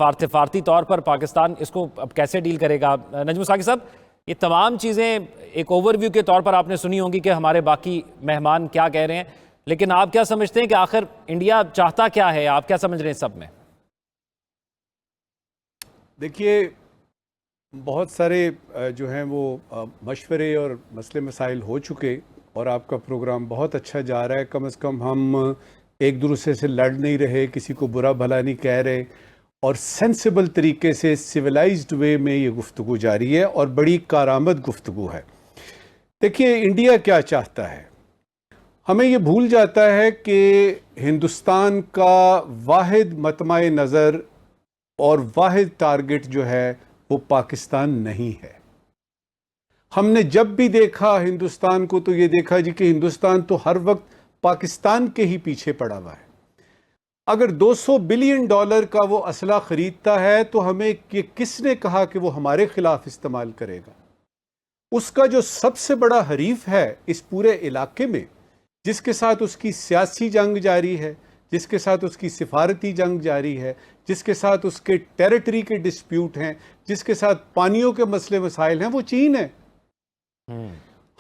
سفارتی طور پر پاکستان اس کو اب کیسے ڈیل کرے گا؟ نجم ساقی صاحب، یہ تمام چیزیں ایک اوور ویو کے طور پر آپ نے سنی ہوں گی کہ ہمارے باقی مہمان کیا کہہ رہے ہیں، لیکن آپ کیا سمجھتے ہیں کہ آخر انڈیا چاہتا کیا ہے؟ آپ کیا سمجھ رہے ہیں سب میں؟ دیکھیے، بہت سارے جو ہیں وہ مشورے اور مسئلے مسائل ہو چکے اور آپ کا پروگرام بہت اچھا جا رہا ہے. کم از کم ہم ایک دوسرے سے لڑ نہیں رہے، کسی کو برا بھلا نہیں کہہ رہے، اور سینسیبل طریقے سے سویلائزڈ وے میں یہ گفتگو جاری ہے اور بڑی کارآمد گفتگو ہے. دیکھیے، انڈیا کیا چاہتا ہے؟ ہمیں یہ بھول جاتا ہے کہ ہندوستان کا واحد مطمع نظر اور واحد ٹارگٹ جو ہے وہ پاکستان نہیں ہے. ہم نے جب بھی دیکھا ہندوستان کو تو یہ دیکھا جی کہ ہندوستان تو ہر وقت پاکستان کے ہی پیچھے پڑا ہوا ہے. اگر $200 بلین کا وہ اسلحہ خریدتا ہے تو ہمیں یہ کس نے کہا کہ وہ ہمارے خلاف استعمال کرے گا؟ اس کا جو سب سے بڑا حریف ہے اس پورے علاقے میں، جس کے ساتھ اس کی سیاسی جنگ جاری ہے، جس کے ساتھ اس کی سفارتی جنگ جاری ہے، جس کے ساتھ اس کے ٹیریٹری کے ڈسپیوٹ ہیں، جس کے ساتھ پانیوں کے مسئلے مسائل ہیں، وہ چین ہے.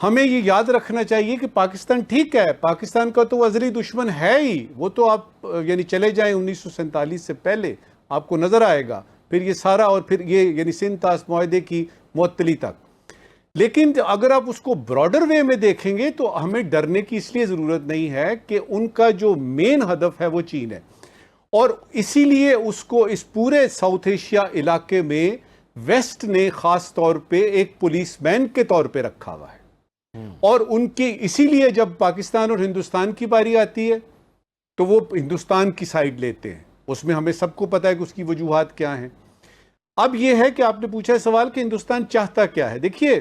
ہمیں یہ یاد رکھنا چاہیے کہ پاکستان ٹھیک ہے، پاکستان کا تو ازلی دشمن ہے ہی، وہ تو آپ چلے جائیں 1947 سے پہلے آپ کو نظر آئے گا، پھر یہ سارا، اور پھر یہ سندھ طاس معاہدے کی معطلی تک. لیکن اگر آپ اس کو براڈر وے میں دیکھیں گے تو ہمیں ڈرنے کی اس لیے ضرورت نہیں ہے کہ ان کا جو مین ہدف ہے وہ چین ہے، اور اسی لیے اس کو اس پورے ساؤتھ ایشیا علاقے میں ویسٹ نے خاص طور پہ ایک پولیس مین کے طور پہ رکھا ہوا ہے. اور ان کی اسی لیے جب پاکستان اور ہندوستان کی باری آتی ہے تو وہ ہندوستان کی سائیڈ لیتے ہیں. اس میں ہمیں سب کو پتا ہے کہ اس کی وجوہات کیا ہیں. اب یہ ہے کہ آپ نے پوچھا ہے سوال کہ ہندوستان چاہتا کیا ہے. دیکھیے،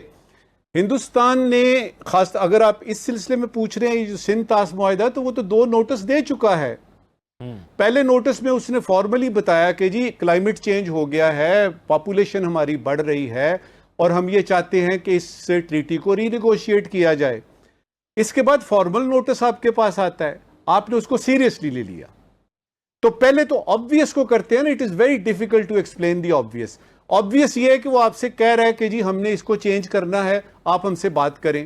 ہندوستان نے خاص اگر آپ اس سلسلے میں پوچھ رہے ہیں جو سندھ طاس معاہدہ، تو وہ تو 2 نوٹس دے چکا ہے. پہلے نوٹس میں اس نے فارملی بتایا کہ جی کلائمیٹ چینج ہو گیا ہے، پاپولیشن ہماری بڑھ رہی ہے اور ہم یہ چاہتے ہیں کہ اس سے ٹریٹی کو ری نیگوشیٹ کیا جائے. اس کے بعد فارمل نوٹس آپ کے پاس آتا ہے، آپ نے اس کو سیریسلی لے لیا. تو پہلے تو obvious کو کرتے ہیں نا، it is very difficult to explain the obvious. obvious یہ ہے کہ وہ آپ سے کہہ رہا ہے کہ جی ہم نے اس کو چینج کرنا ہے، آپ ہم سے بات کریں.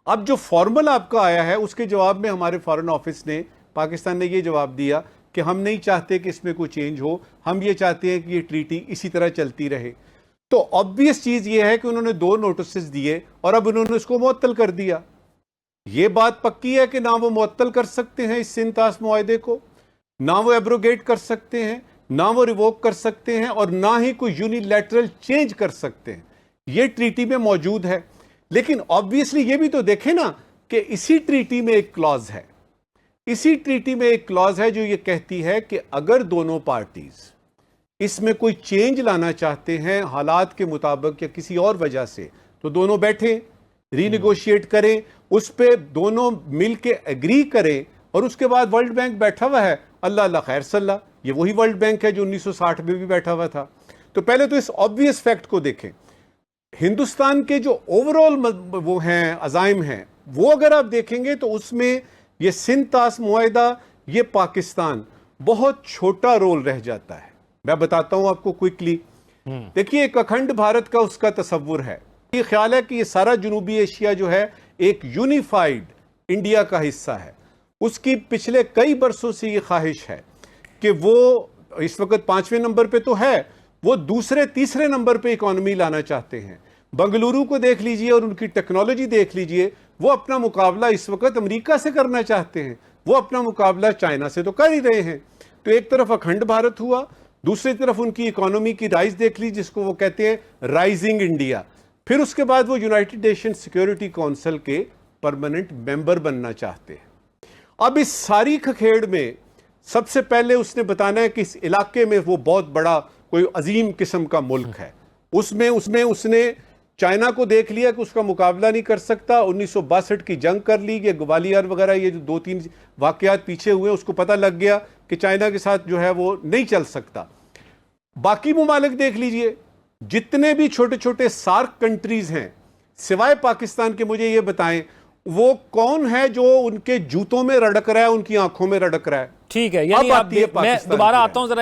اب جو فارمل آپ کا آیا ہے اس کے جواب میں ہمارے فارن آفس نے، پاکستان نے یہ جواب دیا کہ ہم نہیں چاہتے کہ اس میں کوئی چینج ہو، ہم یہ چاہتے ہیں کہ یہ ٹریٹی اسی طرح چلتی رہے. تو obvious چیز یہ ہے کہ انہوں نے 2 نوٹسز دیے اور اب انہوں نے اس کو معطل کر دیا. یہ بات پکی ہے کہ نہ وہ معطل کر سکتے ہیں اس سندھ طاس معاہدے کو، نہ وہ ایبروگیٹ کر سکتے ہیں، نہ وہ ریووک کر سکتے ہیں، اور نہ ہی کوئی یونیلیٹرل چینج کر سکتے ہیں. یہ ٹریٹی میں موجود ہے. لیکن obviously یہ بھی تو دیکھیں نا کہ اسی ٹریٹی میں ایک کلاز ہے، اسی ٹریٹی میں ایک کلاز ہے جو یہ کہتی ہے کہ اگر دونوں پارٹیز اس میں کوئی چینج لانا چاہتے ہیں حالات کے مطابق یا کسی اور وجہ سے، تو دونوں بیٹھیں، ری نیگوشیٹ کریں، اس پہ دونوں مل کے ایگری کریں. اور اس کے بعد ورلڈ بینک بیٹھا ہوا ہے، اللہ اللہ خیر صلی، یہ وہی ورلڈ بینک ہے جو 1960 میں بھی بیٹھا ہوا تھا. تو پہلے تو اس obvious فیکٹ کو دیکھیں. ہندوستان کے جو اوورال وہ ہیں عزائم ہیں، وہ اگر آپ دیکھیں گے تو اس میں یہ سندھ طاس معاہدہ، یہ پاکستان بہت چھوٹا رول رہ جاتا ہے. میں بتاتا ہوں آپ کو کوئکلی. دیکھیے، ایک اکھنڈ بھارت کا اس کا تصور ہے. یہ خیال ہے کہ یہ سارا جنوبی ایشیا جو ہے ایک یونیفائیڈ انڈیا کا حصہ ہے. اس کی پچھلے کئی برسوں سے یہ خواہش ہے کہ وہ اس وقت 5ویں نمبر پہ تو ہے، وہ دوسرے تیسرے نمبر پہ اکانومی لانا چاہتے ہیں. بنگلورو کو دیکھ لیجئے اور ان کی ٹیکنالوجی دیکھ لیجئے، وہ اپنا مقابلہ اس وقت امریکہ سے کرنا چاہتے ہیں، وہ اپنا مقابلہ چائنا سے تو کر ہی رہے ہیں. تو ایک طرف اکھنڈ بھارت ہوا، دوسری طرف ان کی اکانومی کی رائز دیکھ لی جس کو وہ کہتے ہیں رائزنگ انڈیا. پھر اس کے بعد وہ یونائٹڈ نیشن سیکیورٹی کونسل کے پرماننٹ ممبر بننا چاہتے ہیں. اب اس ساری کھکھیڑ میں سب سے پہلے اس نے بتانا ہے کہ اس علاقے میں وہ بہت بڑا کوئی عظیم قسم کا ملک ہے. اس میں اس نے چائنا کو دیکھ لیا کہ اس کا مقابلہ نہیں کر سکتا. 1962 کی جنگ کر لی، یہ گوالیار وغیرہ یہ جو 2-3 واقعات پیچھے ہوئے، اس کو پتہ لگ گیا کہ چائنا کے ساتھ جو ہے وہ نہیں چل سکتا. باقی ممالک دیکھ لیجئے، جتنے بھی چھوٹے چھوٹے سارک کنٹریز ہیں سوائے پاکستان کے، مجھے یہ بتائیں وہ کون ہے جو ان کے جوتوں میں رڑک رہا ہے، ان کی آنکھوں میں رڑک رہا ہے؟ ٹھیک ہے، یعنی میں دوبارہ آتا ہوں ذرا